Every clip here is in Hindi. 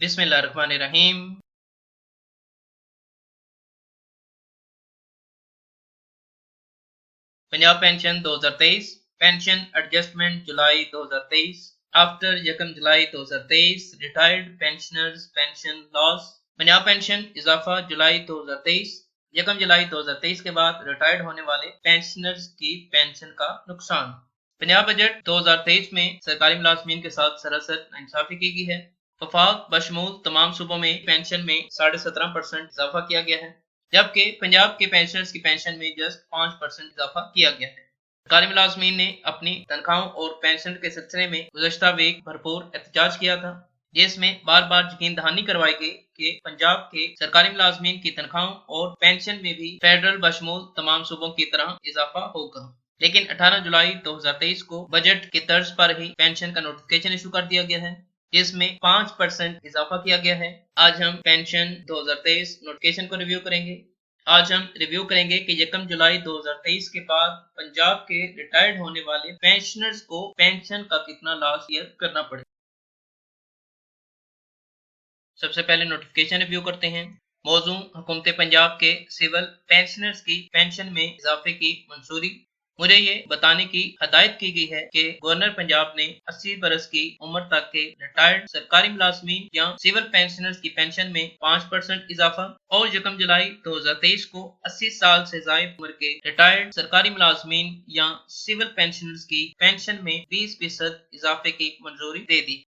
बिस्मिल्लाहिर्रहमानिर्रहीम। पंजाब पेंशन 2023 पेंशन एडजस्टमेंट जुलाई 2023 आफ्टर 1 जुलाई 2023 retired pensioners pension loss. Punjab pension इजाफा जुलाई 2023 1 जुलाई 2023 के बाद रिटायर्ड होने वाले पेंशनर्स की पेंशन का नुकसान। पंजाब बजट 2023 में सरकारी मुलाजमीन के साथ सरासर नाइंसाफी की गई है। वफाक बशमूल तमाम सूबों में पेंशन में 17.5% इजाफा किया गया है, जबकि पंजाब के पेंशनर्स की पेंशन में जस्ट 5% इजाफा किया गया है। सरकारी मुलाजमीन ने अपनी तनख्वाहों और पेंशन के सिलसिले में गुज़श्ता वीक भरपूर एहतजाज किया था, जिसमें बार बार यकीन दहानी करवाई गई कि पंजाब के सरकारी मुलाजमीन की तनख्वाहों और पेंशन में भी फेडरल बशमूल तमाम सूबों की तरह इजाफा होगा। लेकिन 18 जुलाई 2023 को बजट की तर्ज पर ही पेंशन का नोटिफिकेशन इशू कर दिया गया है, जिसमें 5% इजाफा किया गया है। आज हम पेंशन 2023 नोटिफिकेशन को रिव्यू करेंगे। आज हम रिव्यू करेंगे कि 1 जुलाई 2023 के बाद पंजाब के रिटायर्ड होने वाले पेंशनर्स को पेंशन का कितना लास्ट ईयर करना पड़े। सबसे पहले नोटिफिकेशन रिव्यू करते हैं। मौजू हुकूमत पंजाब के सिविल पेंशनर्स की पेंशन में इजाफे की मंजूरी। मुझे ये बताने की हदायत की गई है कि गवर्नर पंजाब ने 80 बरस की उम्र तक के रिटायर्ड सरकारी मुलाजमीन या सिविल पेंशनर्स की पेंशन में 5% इजाफा और 1 जुलाई 2023 को 80 साल से ज्यादा उम्र के रिटायर्ड सरकारी मुलाजमीन या सिविल पेंशनर्स की पेंशन में 20% इजाफे की मंजूरी दे दी।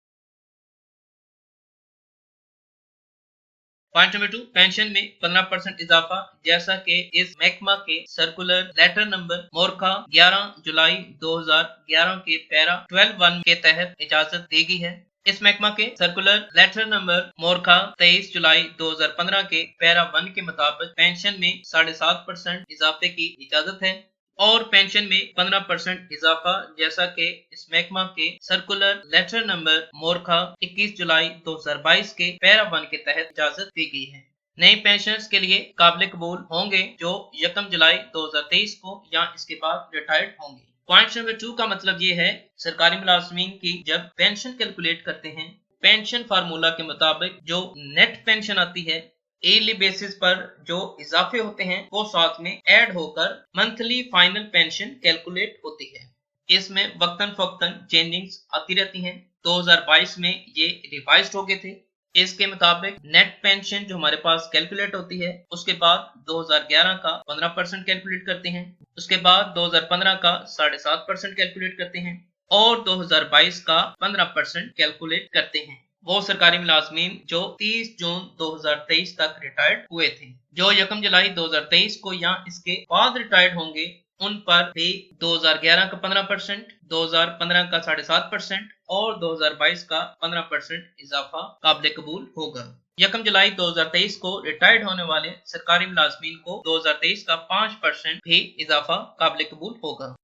पॉइंट नंबर 2, पेंशन में 15% इजाफा, जैसा कि इस महकमा के सर्कुलर लेटर नंबर मोरखा 11 जुलाई 2011 के पैरा 12(1) के तहत इजाजत दी गई है। इस महकमा के सर्कुलर लेटर नंबर मोरखा 23 जुलाई 2015 के पैरा 1 के मुताबिक पेंशन में 7.5% इजाफे की इजाजत है और पेंशन में 15% इजाफा, जैसा कि इस महकमा के सर्कुलर लेटर नंबर मोरखा 21 जुलाई 2022 के पैरा 1 के तहत इजाजत दी गई है। नए पेंशनर्स के लिए काबिल कबूल होंगे जो 1 जुलाई 2023 को या इसके बाद रिटायर्ड होंगे। पॉइंट नंबर 2 का मतलब ये है, सरकारी मुलाजमीन की जब पेंशन कैलकुलेट करते हैं, पेंशन फार्मूला के मुताबिक जो नेट पेंशन आती है, ईयरली बेसिस पर जो इजाफे होते हैं वो साथ में ऐड होकर मंथली फाइनल पेंशन कैलकुलेट होती है। इसमें वक्तन फक्तन चेंजिंग्स आती रहती हैं। 2022 में ये रिवाइज्ड हो गए थे। इसके मुताबिक नेट पेंशन जो हमारे पास कैलकुलेट होती है, उसके बाद 2011 का 15% कैलकुलेट करते हैं, उसके बाद 2015 का 7.5% कैलकुलेट करते हैं और 2022 का 15% कैलकुलेट करते हैं। वो सरकारी मुलाजमीन जो 30 जून 2023 तक रिटायर्ड हुए थे, जो 1 जुलाई 2023 को या इसके बाद रिटायर्ड होंगे, उन पर भी 2011 का 15%, 2015 का 7.5% और 2022 का 15% इजाफा काबिल कबूल होगा। 1 जुलाई 2023 को रिटायर्ड होने वाले सरकारी मुलाजमीन को 2023 का 5% भी इजाफा काबिल कबूल होगा।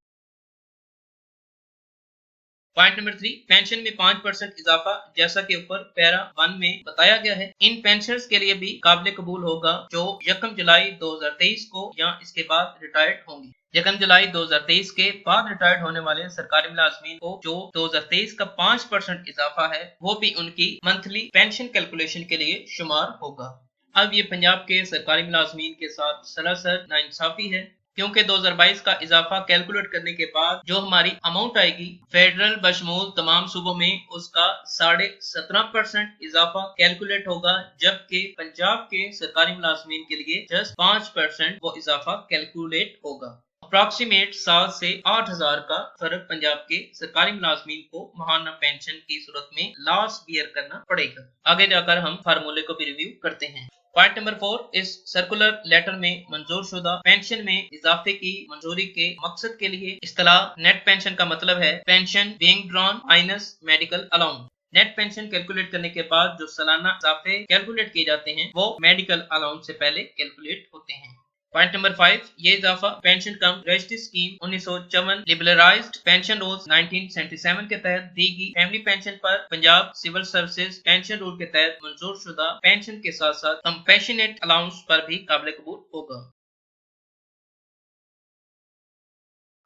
पॉइंट नंबर 3, पेंशन में 5% इजाफा, जैसा कि ऊपर पैरा 1 में बताया गया है, इन पेंशनर्स के लिए भी काबिल कबूल होगा जो 1 जुलाई 2023 को या इसके बाद रिटायर्ड होंगे। 1 जुलाई 2023 के बाद रिटायर्ड होने वाले सरकारी मुलाजमीन को जो 2023 का 5% इजाफा है, वो भी उनकी मंथली पेंशन कैलकुलेशन के लिए शुमार होगा। अब ये पंजाब के सरकारी मुलाजमीन के साथ सरासर नाइंसाफी है, क्योंकि 2022 का इजाफा कैलकुलेट करने के बाद जो हमारी अमाउंट आएगी फेडरल बशमूल तमाम सूबों में उसका 17.5% इजाफा कैलकुलेट होगा, जबकि पंजाब के सरकारी मुलाजमीन के लिए जस्ट 5% वो इजाफा कैलकुलेट होगा। अप्रॉक्सीमेट 7 से 8,000 का फर्क पंजाब के सरकारी मुलाजमीन को महाना पेंशन की सूरत में लास्ट ईयर करना पड़ेगा। आगे जाकर हम फार्मूले को भी रिव्यू करते हैं। पॉइंट नंबर 4, इस सर्कुलर लेटर में मंजूर शुदा पेंशन में इजाफे की मंजूरी के मकसद के लिए इस्तेलाह नेट पेंशन का मतलब है pension being drawn minus medical allowance. Net pension calculate करने के बाद जो सालाना इजाफे कैलकुलेट किए जाते हैं वो मेडिकल अलाउंस से पहले कैलकुलेट होते हैं। पॉइंट नंबर 5, ये इजाफा pension cum registry scheme 1954 liberalised pension rules 1977 के तहत दी गई फैमिली पेंशन पर Punjab civil services pension rule के तहत मंजूर शुदा पेंशन के साथ साथ कंपैशनेट अलाउंस पर भी काबिल कबूल होगा।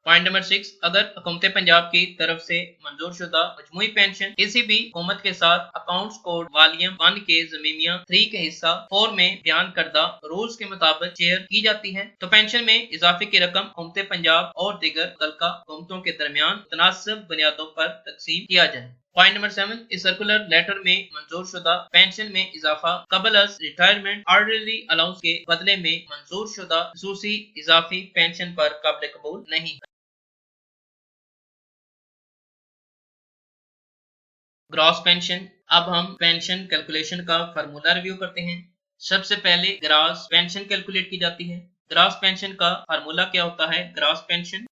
पॉइंट नंबर 6, अगर हुकूमत पंजाब की तरफ से मंजूर शुदा मजमूई पेंशन किसी भी हुकूमत के साथ अकाउंट्स कोड वॉल्यूम 1 के ज़मीमिया 3 के हिस्सा 4 में बयान करदा रूल्स के मुताबिक शेयर की जाती है तो पेंशन में इजाफे की रकम हुकूमत पंजाब और दीगर मुतल्लिका हुकूमतों के दरमियान मुतनासिब बुनियादों पर तकसीम किया जाए। पॉइंट नंबर 7, इस सर्कुलर लेटर में मंजूर शुदा पेंशन में इजाफा कबल अज रिटायरमेंट ऑर्डिनरी अलाउंस के बदले में मंजूर शुदा खसूसी इजाफी पेंशन पर काबिल कबूल नहीं। Gross pension. अब हम पेंशन कैलकुलेशन का फार्मूला रिव्यू करते हैं। सबसे पहले ग्रॉस पेंशन कैलकुलेट की जाती है। ग्रॉस पेंशन का फार्मूला क्या होता है? ग्रॉस पेंशन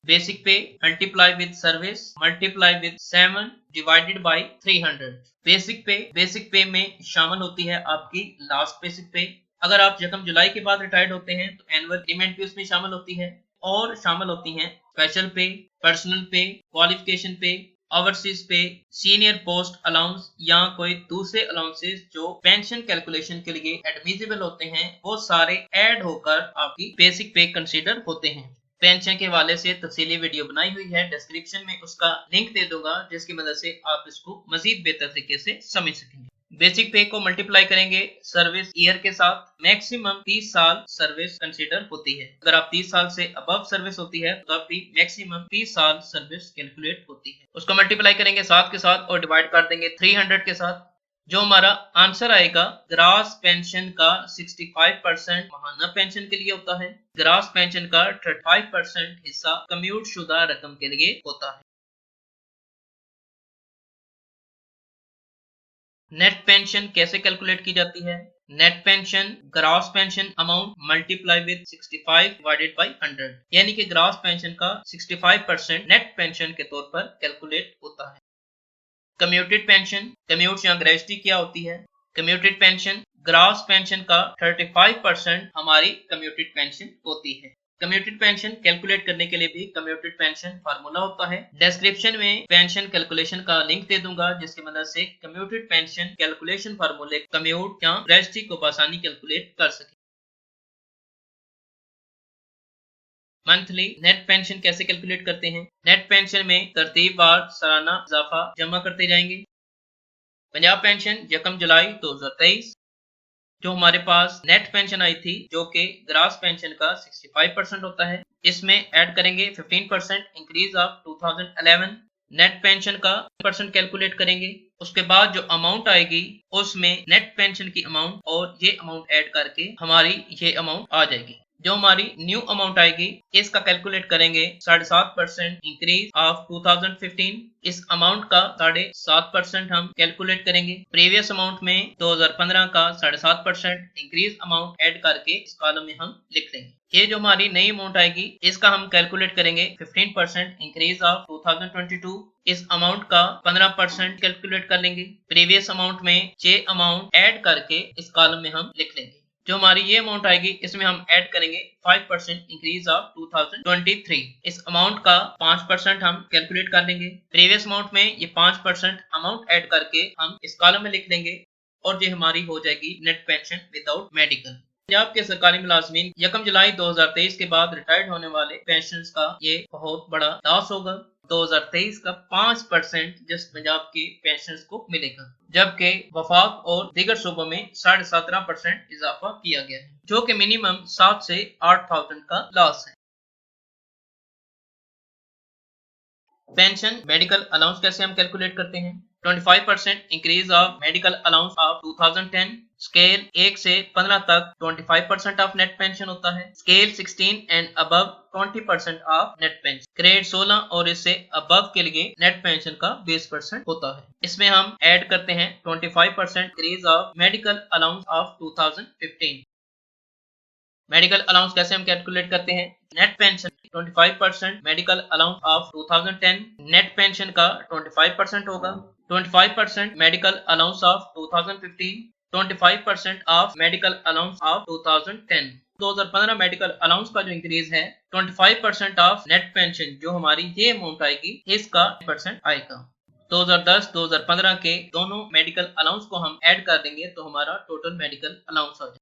बेसिक पे multiply with service multiply with 7 divided by 300। Basic पे में शामिल होती है आपकी लास्ट बेसिक पे। अगर आप यकम जुलाई के बाद रिटायर्ड होते हैं तो एनुअल इंक्रीमेंट भी उसमें शामिल होती है और शामिल होती हैं स्पेशल पे, पर्सनल पे, क्वालिफिकेशन पे, ओवरसीज पे, सीनियर पोस्ट अलाउंस या कोई दूसरे अलाउंसेस जो पेंशन कैलकुलेशन के लिए एडमिसिबल होते हैं वो सारे ऐड होकर आपकी बेसिक पे कंसीडर होते हैं। पेंशन के हवाले से तफसीली वीडियो बनाई हुई है, डिस्क्रिप्शन में उसका लिंक दे दूंगा जिसकी मदद से आप इसको मजीद बेहतर तरीके से समझ सकेंगे। बेसिक पे को मल्टीप्लाई करेंगे सर्विस ईयर के साथ। मैक्सिमम 30 साल सर्विस कंसीडर होती है। अगर आप 30 साल से अबव सर्विस होती है तो आप भी मैक्सिमम 30 साल सर्विस कैलकुलेट होती है। उसको मल्टीप्लाई करेंगे 7 के साथ और डिवाइड कर देंगे 300 के साथ। जो हमारा आंसर आएगा ग्रास पेंशन का 65% माहाना पेंशन के लिए होता है। ग्रास पेंशन का 35% हिस्सा कम्यूट शुदा रकम के लिए होता है। नेट पेंशन कैसे कैलकुलेट की जाती है? Net pension gross pension amount multiply with 65 divided by 100, यानी कि ग्रॉस पेंशन का 65% नेट पेंशन के तौर पर कैलकुलेट होता है। कम्यूटेड पेंशन, कम्यूट या ग्रेजुटी क्या होती है? कम्यूटेड पेंशन ग्रॉस पेंशन का 35% हमारी कम्यूटेड पेंशन होती है। कम्यूटेड पेंशन कैलकुलेट करने के लिए भी कम्यूटेड पेंशन फार्मूला होता है। डिस्क्रिप्शन में पेंशन कैलकुलेशन का लिंक दे दूंगा जिसकी मदद से कम्यूटेड पेंशन कैलकुलेशन फार्मूले कम्यूट या ग्रेजुटी को आसानी कैलकुलेट कर सके। मंथली नेट पेंशन कैसे कैलकुलेट करते हैं? नेट पेंशन में तरतीबवार सालाना इजाफा जमा करते जाएंगे। पंजाब पेंशन 1 जुलाई 2023 जो हमारे पास नेट पेंशन आई थी जो कि ग्रास पेंशन का 65% होता है, इसमें ऐड करेंगे 15% इंक्रीज ऑफ 2011। नेट पेंशन का परसेंट कैलकुलेट करेंगे। उसके बाद जो अमाउंट आएगी उसमें नेट पेंशन की अमाउंट और ये अमाउंट ऐड करके हमारी ये अमाउंट आ जाएगी। जो हमारी न्यू अमाउंट आएगी इसका कैलकुलेट करेंगे 7.5% इंक्रीज ऑफ 2015। इस अमाउंट का 7.5% हम कैलकुलेट करेंगे। प्रीवियस अमाउंट में 2015 का 7.5% इंक्रीज अमाउंट ऐड करके इस कॉलम में हम लिख लेंगे। ये जो हमारी नई अमाउंट आएगी इसका हम कैलकुलेट करेंगे 15% इंक्रीज ऑफ 2022। इस अमाउंट का 15% कैलकुलेट कर लेंगे। प्रीवियस अमाउंट में ये अमाउंट ऐड करके इस कॉलम में हम लिख लेंगे। जो हमारी ये अमाउंट आएगी इसमें हम ऐड करेंगे 5% इंक्रीज ऑफ 2023। इस अमाउंट का 5% हम कैलकुलेट कर लेंगे। प्रीवियस अमाउंट में ये 5% अमाउंट ऐड करके हम इस कॉलम में लिख देंगे और ये हमारी हो जाएगी net pension without medical. Punjab के सरकारी मुलाजमीन 1 जुलाई 2023 के बाद रिटायर्ड होने वाले पेंशनर्स का ये बहुत बड़ा लॉस होगा। 2023 का 5% जस्ट पंजाब के पेंशनर्स को मिलेगा, जबकि वफाक और दीगर सूबों में 17.5% इजाफा किया गया है, जो कि मिनिमम 7 से 8,000 का लॉस है। पेंशन मेडिकल अलाउंस कैसे हम कैलकुलेट करते हैं? 25% increase of medical allowance of 2010। Scale 1 से 15 तक 25% ऑफ नेट पेंशन होता है। Scale 16 and above 20% of net pension. Grade 16 और इससे अबव के लिए नेट पेंशन का 20% होता है। इसमें हम ऐड करते हैं 25% increase of medical allowance of 2015। Medical allowance कैसे हम कैलकुलेट करते हैं? Net pension 25% medical allowance of 2010 net pension का 25% होगा। 25% medical allowance of 2015, 25% of medical allowance of 2010। 2015 medical allowance का जो इंक्रीज है 25% ऑफ नेट पेंशन जो हमारी ये अमाउंट आएगी इसका परसेंट आएगा। 2010-2015 के दोनों मेडिकल अलाउंस को हम ऐड कर देंगे तो हमारा टोटल मेडिकल अलाउंस हो जाएगा।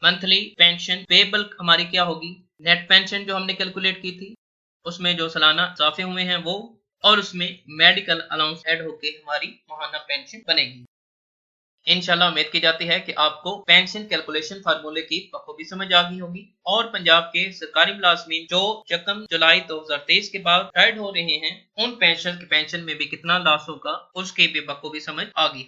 मंथली पेंशन पेबल हमारी क्या होगी, नेट पेंशन जो हमने कैलकुलेट की थी उसमें जो सालाना इजाफे हुए हैं वो, और उसमें मेडिकल अलाउंस ऐड होके हमारी माहाना पेंशन बनेगी। इंशाल्लाह उम्मीद की जाती है कि आपको पेंशन कैलकुलेशन फार्मूले की बखूबी समझ आ गई होगी, और पंजाब के सरकारी मुलाजमीन जो 1 जुलाई 2023 के बाद रिटायर्ड हो रहे हैं उन पेंशन में भी कितना लॉस होगा उसकी भी बखूबी समझ आ गई।